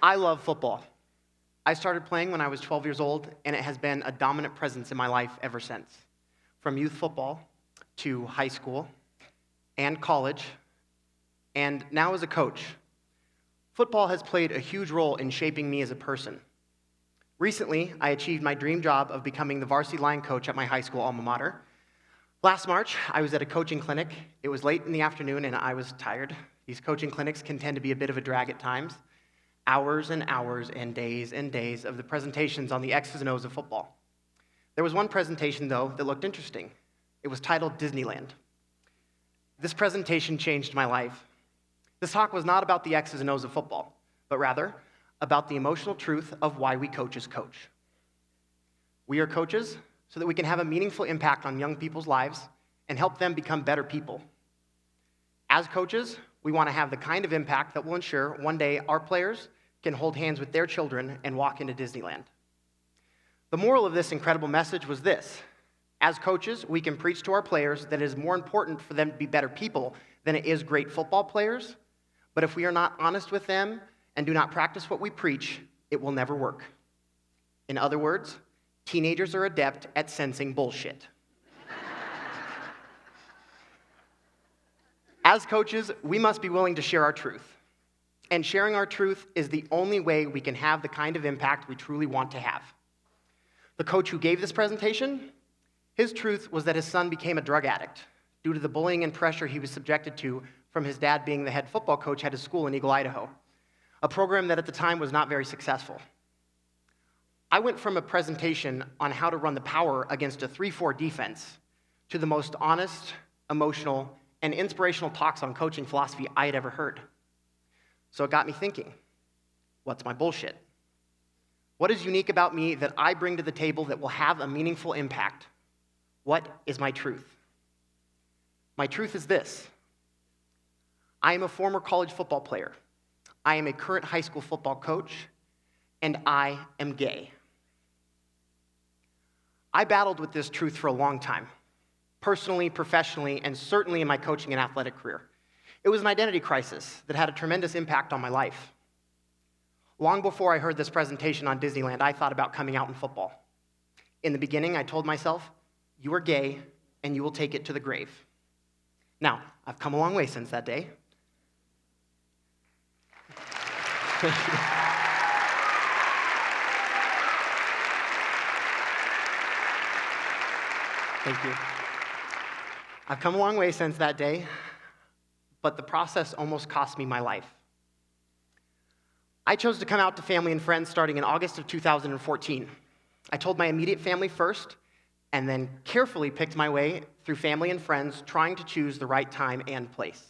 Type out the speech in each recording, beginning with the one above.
I love football. I started playing when I was 12 years old, and it has been a dominant presence in my life ever since. From youth football to high school and college, and now as a coach, football has played a huge role in shaping me as a person. Recently, I achieved my dream job of becoming the varsity line coach at my high school alma mater. Last March, I was at a coaching clinic. It was late in the afternoon, and I was tired. These coaching clinics can tend to be a bit of a drag at times. Hours and hours and days of the presentations on the X's and O's of football. There was one presentation, though, that looked interesting. It was titled Disneyland. This presentation changed my life. This talk was not about the X's and O's of football, but rather about the emotional truth of why we coaches coach. We are coaches so that we can have a meaningful impact on young people's lives and help them become better people. As coaches, we want to have the kind of impact that will ensure one day our players can hold hands with their children and walk into Disneyland. The moral of this incredible message was this: as coaches, we can preach to our players that it is more important for them to be better people than it is great football players, but if we are not honest with them and do not practice what we preach, it will never work. In other words, teenagers are adept at sensing bullshit. As coaches, we must be willing to share our truth. And sharing our truth is the only way we can have the kind of impact we truly want to have. The coach who gave this presentation, his truth was that his son became a drug addict due to the bullying and pressure he was subjected to from his dad being the head football coach at his school in Eagle, Idaho, a program that at the time was not very successful. I went from a presentation on how to run the power against a 3-4 defense to the most honest, emotional, and inspirational talks on coaching philosophy I had ever heard. So it got me thinking, what's my bullshit? What is unique about me that I bring to the table that will have a meaningful impact? What is my truth? My truth is this: I am a former college football player. I am a current high school football coach, and I am gay. I battled with this truth for a long time, personally, professionally, and certainly in my coaching and athletic career. It was an identity crisis that had a tremendous impact on my life. Long before I heard this presentation on Disneyland, I thought about coming out in football. In the beginning, I told myself, you are gay, and you will take it to the grave. Now, I've come a long way since that day. Thank you. I've come a long way since that day, but the process almost cost me my life. I chose to come out to family and friends starting in August of 2014. I told my immediate family first, and then carefully picked my way through family and friends, trying to choose the right time and place.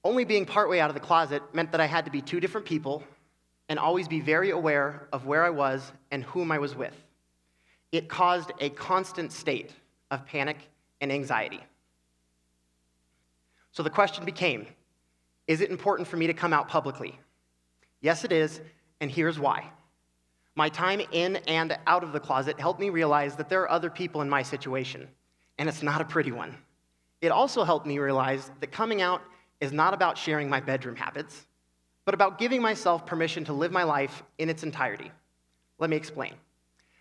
Only being partway out of the closet meant that I had to be two different people and always be very aware of where I was and whom I was with. It caused a constant state of panic and anxiety. So the question became, is it important for me to come out publicly? Yes, it is, and here's why. My time in and out of the closet helped me realize that there are other people in my situation, and it's not a pretty one. It also helped me realize that coming out is not about sharing my bedroom habits, but about giving myself permission to live my life in its entirety. Let me explain.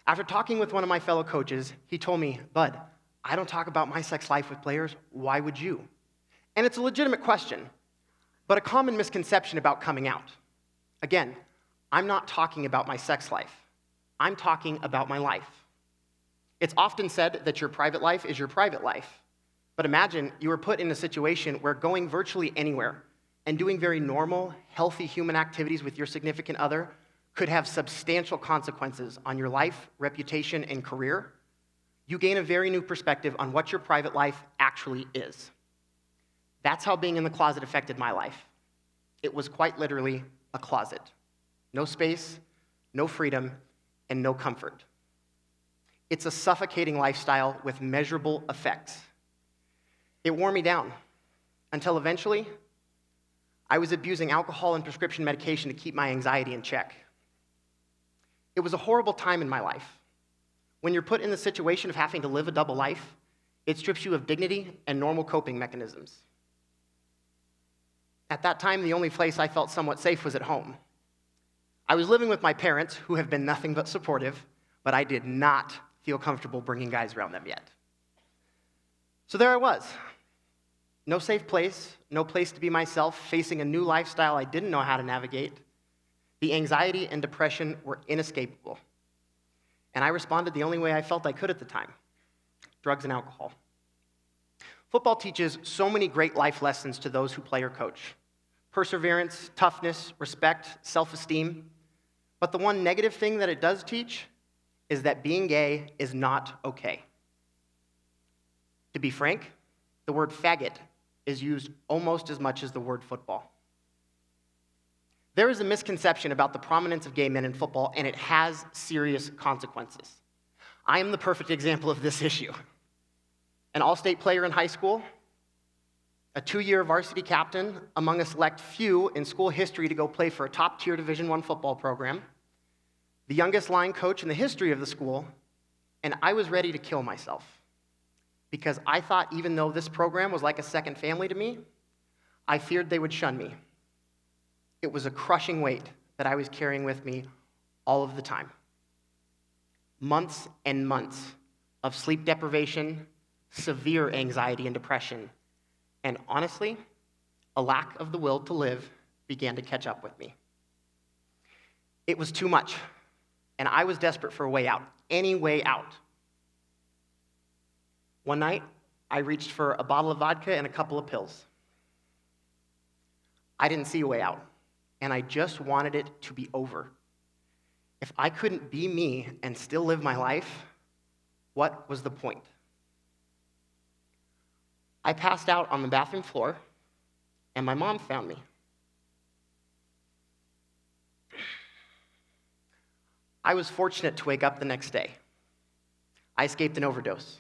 After talking with one of my fellow coaches, he told me, "Bud, I don't talk about my sex life with players. Why would you?" And it's a legitimate question, but a common misconception about coming out. Again, I'm not talking about my sex life. I'm talking about my life. It's often said that your private life is your private life. But imagine you were put in a situation where going virtually anywhere and doing very normal, healthy human activities with your significant other could have substantial consequences on your life, reputation, and career. You gain a very new perspective on what your private life actually is. That's how being in the closet affected my life. It was quite literally a closet. No space, no freedom, and no comfort. It's a suffocating lifestyle with measurable effects. It wore me down until eventually I was abusing alcohol and prescription medication to keep my anxiety in check. It was a horrible time in my life. When you're put in the situation of having to live a double life, it strips you of dignity and normal coping mechanisms. At that time, the only place I felt somewhat safe was at home. I was living with my parents, who have been nothing but supportive, but I did not feel comfortable bringing guys around them yet. So there I was. No safe place, no place to be myself, facing a new lifestyle I didn't know how to navigate. The anxiety and depression were inescapable. And I responded the only way I felt I could at the time: drugs and alcohol. Football teaches so many great life lessons to those who play or coach: perseverance, toughness, respect, self-esteem. But the one negative thing that it does teach is that being gay is not okay. To be frank, the word faggot is used almost as much as the word football. There is a misconception about the prominence of gay men in football, and it has serious consequences. I am the perfect example of this issue. An all-state player in high school, a 2-year varsity captain among a select few in school history to go play for a top-tier Division I football program, the youngest line coach in the history of the school, and I was ready to kill myself because I thought even though this program was like a second family to me, I feared they would shun me. It was a crushing weight that I was carrying with me all of the time. Months and months of sleep deprivation, severe anxiety and depression, and honestly, a lack of the will to live began to catch up with me. It was too much, and I was desperate for a way out, any way out. One night, I reached for a bottle of vodka and a couple of pills. I didn't see a way out, and I just wanted it to be over. If I couldn't be me and still live my life, what was the point? I passed out on the bathroom floor, and my mom found me. I was fortunate to wake up the next day. I escaped an overdose.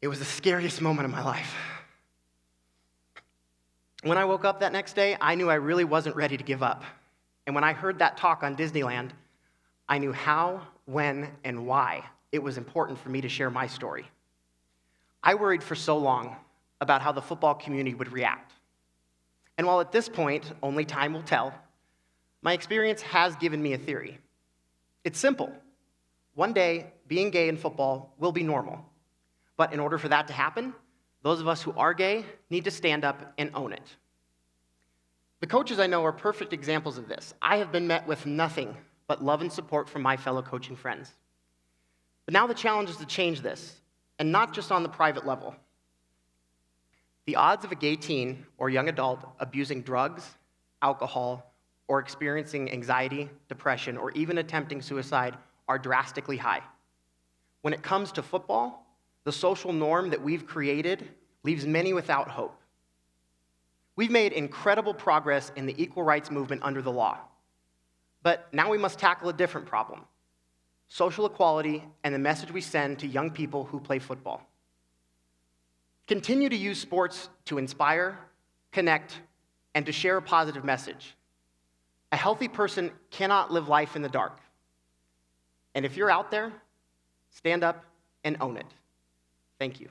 It was the scariest moment of my life. When I woke up that next day, I knew I really wasn't ready to give up. And when I heard that talk on Disneyland, I knew how, when, and why it was important for me to share my story. I worried for so long about how the football community would react. And while at this point, only time will tell, my experience has given me a theory. It's simple. One day, being gay in football will be normal. But in order for that to happen, those of us who are gay need to stand up and own it. The coaches I know are perfect examples of this. I have been met with nothing but love and support from my fellow coaching friends. But now the challenge is to change this, and not just on the private level. The odds of a gay teen or young adult abusing drugs, alcohol, or experiencing anxiety, depression, or even attempting suicide are drastically high. When it comes to football, the social norm that we've created leaves many without hope. We've made incredible progress in the equal rights movement under the law. But now we must tackle a different problem: social equality and the message we send to young people who play football. Continue to use sports to inspire, connect, and to share a positive message. A healthy person cannot live life in the dark. And if you're out there, stand up and own it. Thank you.